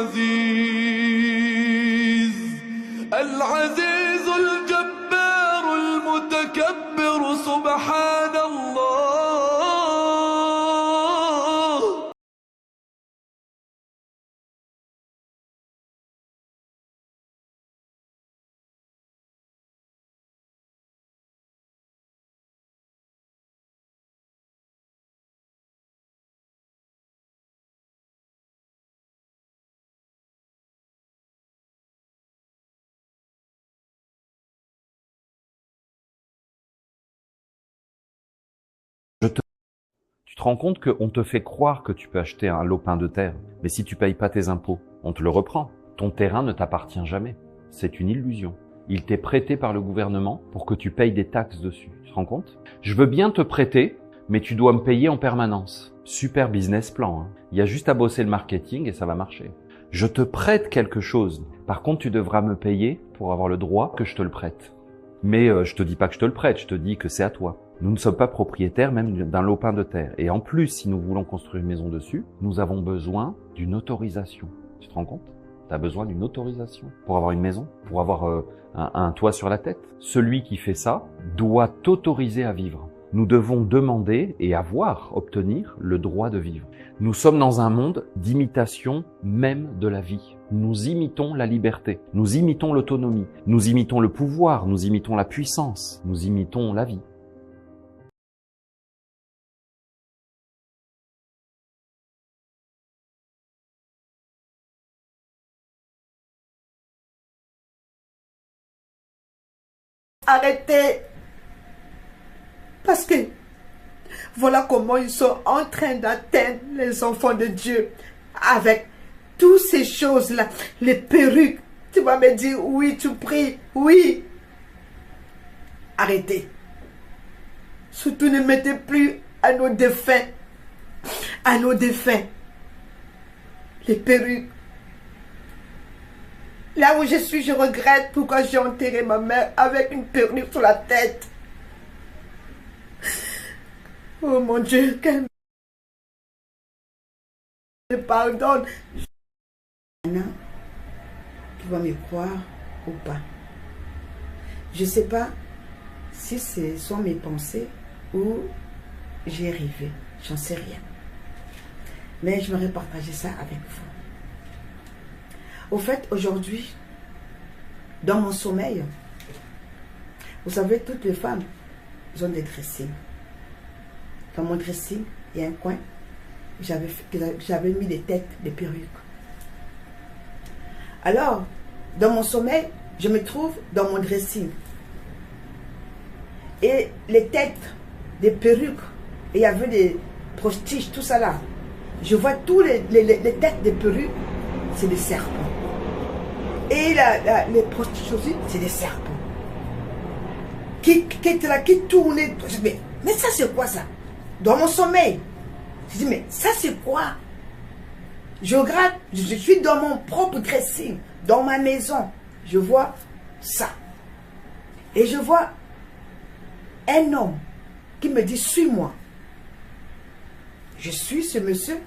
العزيز العزيز الجبار المتكبر سبحان الله. Tu te rends compte qu'on te fait croire que tu peux acheter un lopin de terre, mais si tu payes pas tes impôts, on te le reprend. Ton terrain ne t'appartient jamais. C'est une illusion. Il t'est prêté par le gouvernement pour que tu payes des taxes dessus. Tu te rends compte? Je veux bien te prêter, mais tu dois me payer en permanence. Super business plan, hein. Il y a juste à bosser le marketing et ça va marcher. Je te prête quelque chose. Par contre, tu devras me payer pour avoir le droit que je te le prête. Mais je te dis pas que je te le prête, je te dis que c'est à toi. Nous ne sommes pas propriétaires même d'un lopin de terre. Et en plus, si nous voulons construire une maison dessus, nous avons besoin d'une autorisation. Tu te rends compte? Tu as besoin d'une autorisation pour avoir une maison, pour avoir un toit sur la tête. Celui qui fait ça doit t'autoriser à vivre. Nous devons demander et obtenir le droit de vivre. Nous sommes dans un monde d'imitation même de la vie. Nous imitons la liberté, nous imitons l'autonomie, nous imitons le pouvoir, nous imitons la puissance, nous imitons la vie. Arrêtez! Parce que voilà comment ils sont en train d'atteindre les enfants de Dieu avec toutes ces choses-là, les perruques. Tu vas me dire, oui, tu pries, oui. Arrêtez. Surtout ne mettez plus à nos défunts, les perruques. Là où je suis, je regrette pourquoi j'ai enterré ma mère avec une perruque sur la tête. Oh mon Dieu, qu'elle me pardonne. Anna, tu vas me croire ou pas? Je ne sais pas si ce sont mes pensées ou j'ai rêvé. J'en sais rien. Mais je vais partager ça avec vous. Au fait, aujourd'hui, dans mon sommeil, vous savez, toutes les femmes, elles ont des dressings. Dans mon dressing, il y a un coin, j'avais mis des têtes, des perruques. Alors, dans mon sommeil, je me trouve dans mon dressing. Et les têtes des perruques, et il y avait des postiches, tout ça là. Je vois tous les têtes des perruques, c'est des serpents. Et les postiches aussi, c'est des serpents. Qui tournaient. Je dis, mais ça c'est quoi ça? Dans mon sommeil. Je dis, mais ça c'est quoi? Je regarde, je suis dans mon propre dressing, dans ma maison. Je vois ça. Et je vois un homme qui me dit, suis-moi. Je suis ce monsieur,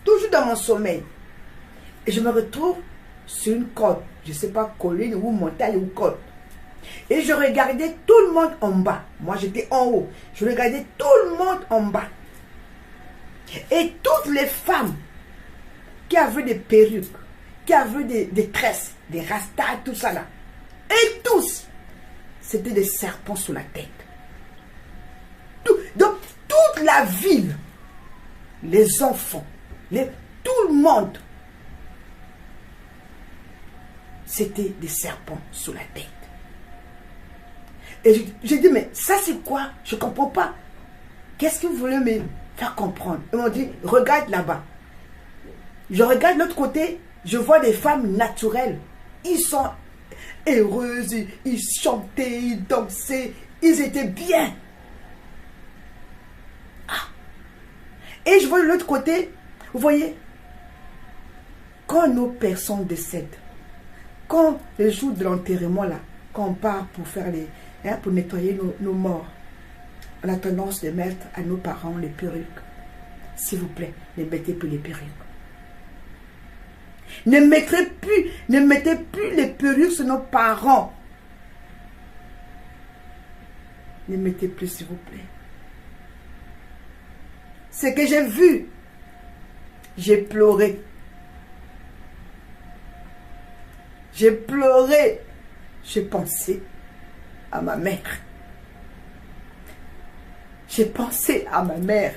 toujours dans mon sommeil. Et je me retrouve sur une côte. Je ne sais pas, colline ou montagne ou côte. Et je regardais tout le monde en bas. Moi, j'étais en haut. Je regardais tout le monde en bas. Et toutes les femmes qui avaient des perruques, qui avaient des tresses, des rastas, tout ça là. Et tous, c'était des serpents sur la tête. Donc, toute la ville, les enfants, tout le monde, c'était des serpents sur la tête. Et j'ai dit, mais ça c'est quoi? Je ne comprends pas. Qu'est-ce que vous voulez me faire comprendre? Ils m'ont dit, regarde là-bas. Je regarde de l'autre côté, je vois des femmes naturelles. Ils sont heureuses, ils chantaient, ils dansaient, ils étaient bien. Ah. Et je vois de l'autre côté, vous voyez, quand nos personnes décèdent, quand le jour de l'enterrement là, quand on part pour faire pour nettoyer nos morts, on a tendance de mettre à nos parents les perruques. S'il vous plaît, ne mettez plus les perruques. Ne mettez plus les perruques sur nos parents. Ne mettez plus, s'il vous plaît. Ce que j'ai vu, j'ai pleuré. J'ai pleuré. J'ai pensé à ma mère. J'ai pensé à ma mère.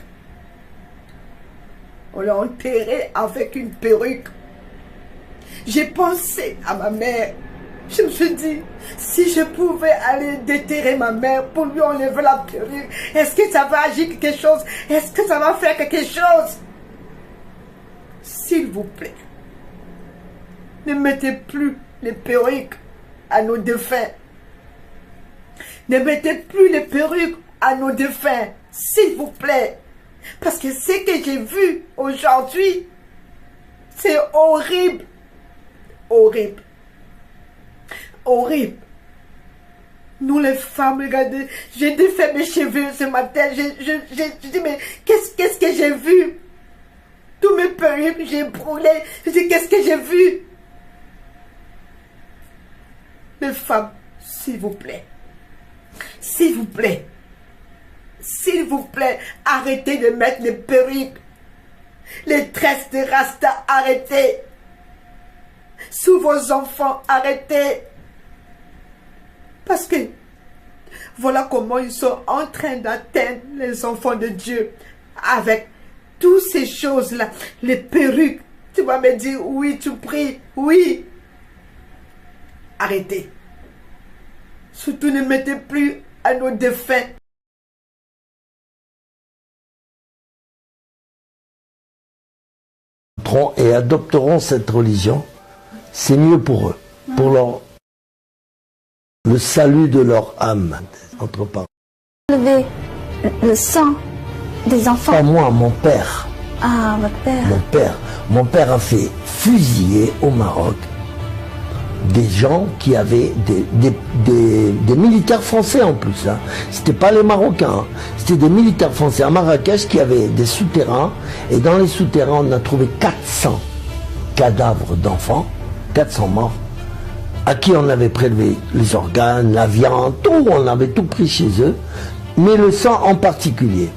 On l'a enterrée avec une perruque. J'ai pensé à ma mère. Je me suis dit, si je pouvais aller déterrer ma mère pour lui enlever la perruque, est-ce que ça va agir quelque chose? Est-ce que ça va faire quelque chose? S'il vous plaît, ne mettez plus les perruques à nos défunts. Ne mettez plus les perruques à nos défunts, s'il vous plaît. Parce que ce que j'ai vu aujourd'hui, c'est horrible. Horrible. Horrible. Nous les femmes, regardez, j'ai défait mes cheveux ce matin. Je dis, mais qu'est-ce que j'ai vu? Tous mes perruques, j'ai brûlé. Je dis, qu'est-ce que j'ai vu? Les femmes, s'il vous plaît. S'il vous plaît. S'il vous plaît, arrêtez de mettre les perruques. Les tresses de Rasta, arrêtez. Sous vos enfants, arrêtez. Parce que voilà comment ils sont en train d'atteindre les enfants de Dieu avec toutes ces choses-là, les perruques. Tu vas me dire, oui, tu pries, oui. Arrêtez. Surtout ne mettez plus à nos défunts. Et adopteront cette religion, c'est mieux pour eux, pour le salut de leur âme, entre parenthèses. Lever le sang des enfants. Pas moi, mon père. Ah, votre père. Mon père a fait fusiller au Maroc des gens qui avaient des militaires français en plus. Hein. C'était pas les Marocains, hein. C'était des militaires français à Marrakech qui avaient des souterrains. Et dans les souterrains, on a trouvé 400 cadavres d'enfants, 400 morts, à qui on avait prélevé les organes, la viande, tout, on avait tout pris chez eux, mais le sang en particulier.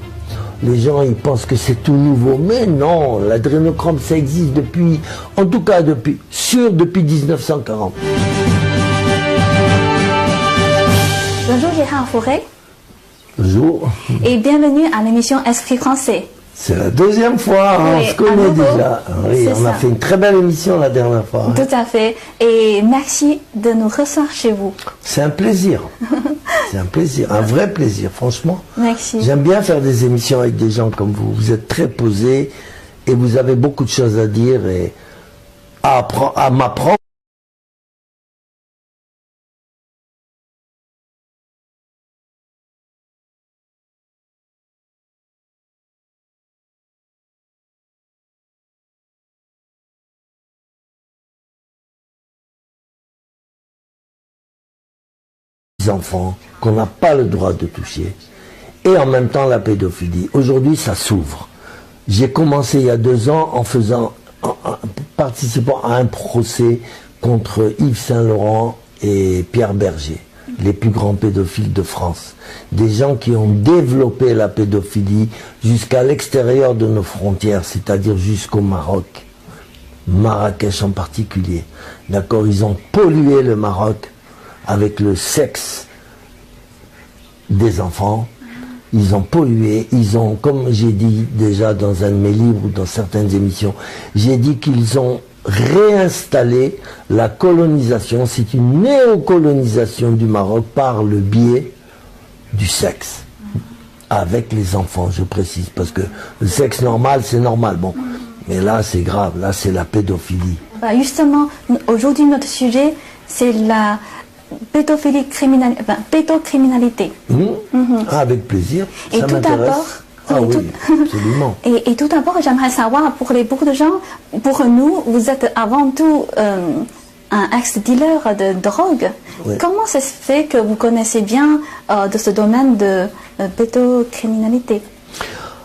Les gens, ils pensent que c'est tout nouveau, mais non, l'adrénochrome, ça existe depuis, en tout cas depuis 1940. Bonjour Gérard Fauré. Bonjour. Et bienvenue à l'émission Esprit français. C'est la deuxième fois, hein, oui, on se connaît déjà. Oui, on a fait une très belle émission la dernière fois. Tout à fait. Et merci de nous recevoir chez vous. C'est un plaisir. C'est un plaisir, un vrai plaisir, franchement. Merci. J'aime bien faire des émissions avec des gens comme vous. Vous êtes très posés et vous avez beaucoup de choses à dire et à m'apprendre. Enfants qu'on n'a pas le droit de toucher et en même temps la pédophilie. Aujourd'hui ça s'ouvre. J'ai commencé il y a 2 ans en participant à un procès contre Yves Saint-Laurent et Pierre Berger, les plus grands pédophiles de France. Des gens qui ont développé la pédophilie jusqu'à l'extérieur de nos frontières, c'est-à-dire jusqu'au Maroc, Marrakech en particulier. D'accord, ils ont pollué le Maroc avec le sexe des enfants, ils ont pollué, ils ont, comme j'ai dit déjà dans un de mes livres ou dans certaines émissions, j'ai dit qu'ils ont réinstallé la colonisation, c'est une néocolonisation du Maroc par le biais du sexe, avec les enfants, je précise, parce que le sexe normal, c'est normal, bon, mais là c'est grave, là c'est la pédophilie. Bah justement, aujourd'hui notre sujet, c'est la pédophilie pédocriminalité. Ah, avec plaisir. Et ça tout d'abord, ah oui, absolument. Et tout d'abord, j'aimerais savoir, pour beaucoup de gens, pour nous, vous êtes avant tout un ex-dealer de drogue. Oui. Comment ça se fait que vous connaissez bien de ce domaine de pédocriminalité?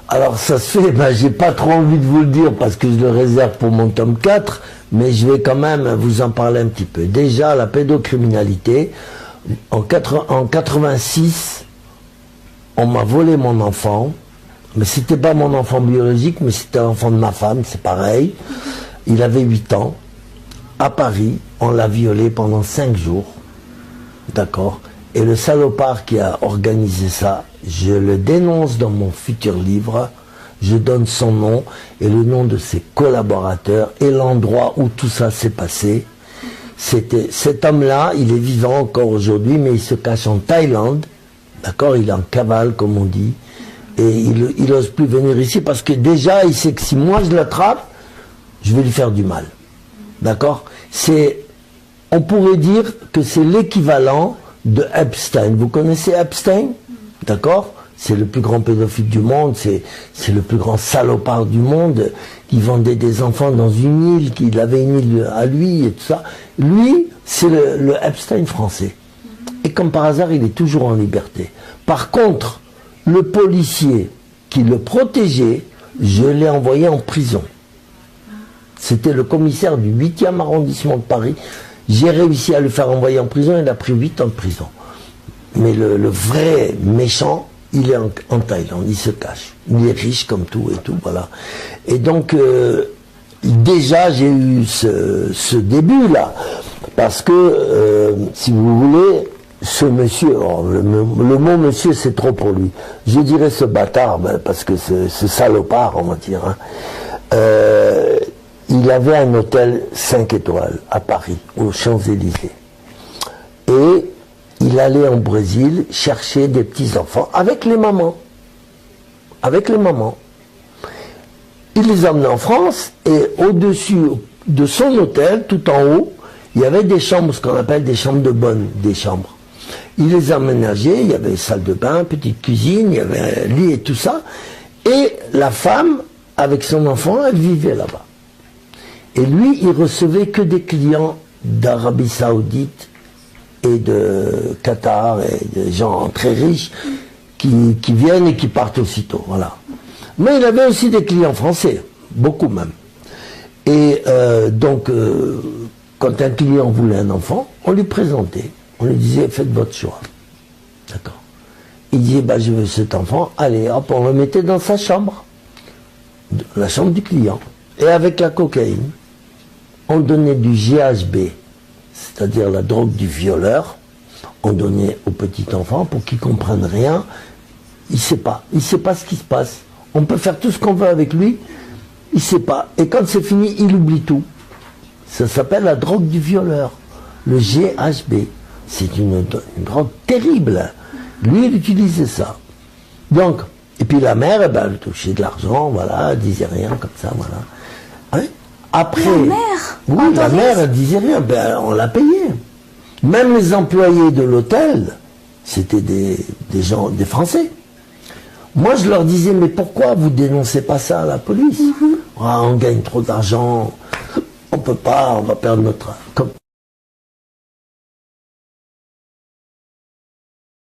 Alors ça se fait, ben, j'ai pas trop envie de vous le dire parce que je le réserve pour mon tome 4, mais je vais quand même vous en parler un petit peu. Déjà, la pédocriminalité, en 86, on m'a volé mon enfant, mais c'était pas mon enfant biologique, mais c'était l'enfant de ma femme, c'est pareil. Il avait 8 ans, à Paris, on l'a violé pendant 5 jours, d'accord. Et le salopard qui a organisé ça, je le dénonce dans mon futur livre, je donne son nom et le nom de ses collaborateurs et l'endroit où tout ça s'est passé. C'était cet homme-là, il est vivant encore aujourd'hui, mais il se cache en Thaïlande, d'accord, il est en cavale comme on dit, et il n'ose plus venir ici parce que déjà il sait que si moi je l'attrape, je vais lui faire du mal, d'accord. On pourrait dire que c'est l'équivalent de Epstein. Vous connaissez Epstein? D'accord? C'est le plus grand pédophile du monde, c'est le plus grand salopard du monde, qui vendait des enfants dans une île, qu'il avait une île à lui et tout ça. Lui, c'est le Epstein français. Et comme par hasard, il est toujours en liberté. Par contre, le policier qui le protégeait, je l'ai envoyé en prison. C'était le commissaire du 8e arrondissement de Paris. J'ai réussi à le faire envoyer en prison, il a pris 8 ans de prison. Mais le vrai méchant, il est en Thaïlande, il se cache. Il est riche comme tout et tout, voilà. Et donc, déjà, j'ai eu ce début-là. Parce que, si vous voulez, ce monsieur, le mot monsieur, c'est trop pour lui. Je dirais ce bâtard, ben, parce que ce salopard, on va dire, hein, il avait un hôtel 5 étoiles à Paris, aux Champs-Élysées. Et il allait en Brésil chercher des petits-enfants avec les mamans. Avec les mamans. Il les emmenait en France et au-dessus de son hôtel, tout en haut, il y avait des chambres, ce qu'on appelle des chambres de bonne, des chambres. Il les aménageait, il y avait salle de bain, petite cuisine, il y avait un lit et tout ça. Et la femme, avec son enfant, elle vivait là-bas. Et lui, il recevait que des clients d'Arabie Saoudite et de Qatar et des gens très riches qui viennent et qui partent aussitôt, voilà. Mais il avait aussi des clients français, beaucoup même. Et donc, quand un client voulait un enfant, on lui présentait, on lui disait faites votre choix, d'accord. Il disait bah je veux cet enfant, allez hop, on le mettait dans sa chambre, la chambre du client, et avec la cocaïne. On donnait du GHB, c'est-à-dire la drogue du violeur, on donnait au petit enfant pour qu'il ne comprenne rien. Il ne sait pas ce qui se passe. On peut faire tout ce qu'on veut avec lui, il ne sait pas. Et quand c'est fini, il oublie tout. Ça s'appelle la drogue du violeur, le GHB. C'est une drogue terrible. Lui, il utilisait ça. Donc, et puis la mère, eh ben, elle touchait de l'argent, voilà, elle disait rien comme ça, voilà. Hein? Après, la mère, oui, la mère, elle disait rien, ben, on l'a payé. Même les employés de l'hôtel, c'était des gens, des Français. Moi, je leur disais, mais pourquoi vous dénoncez pas ça à la police? Ah, on gagne trop d'argent, on peut pas, on va perdre notre...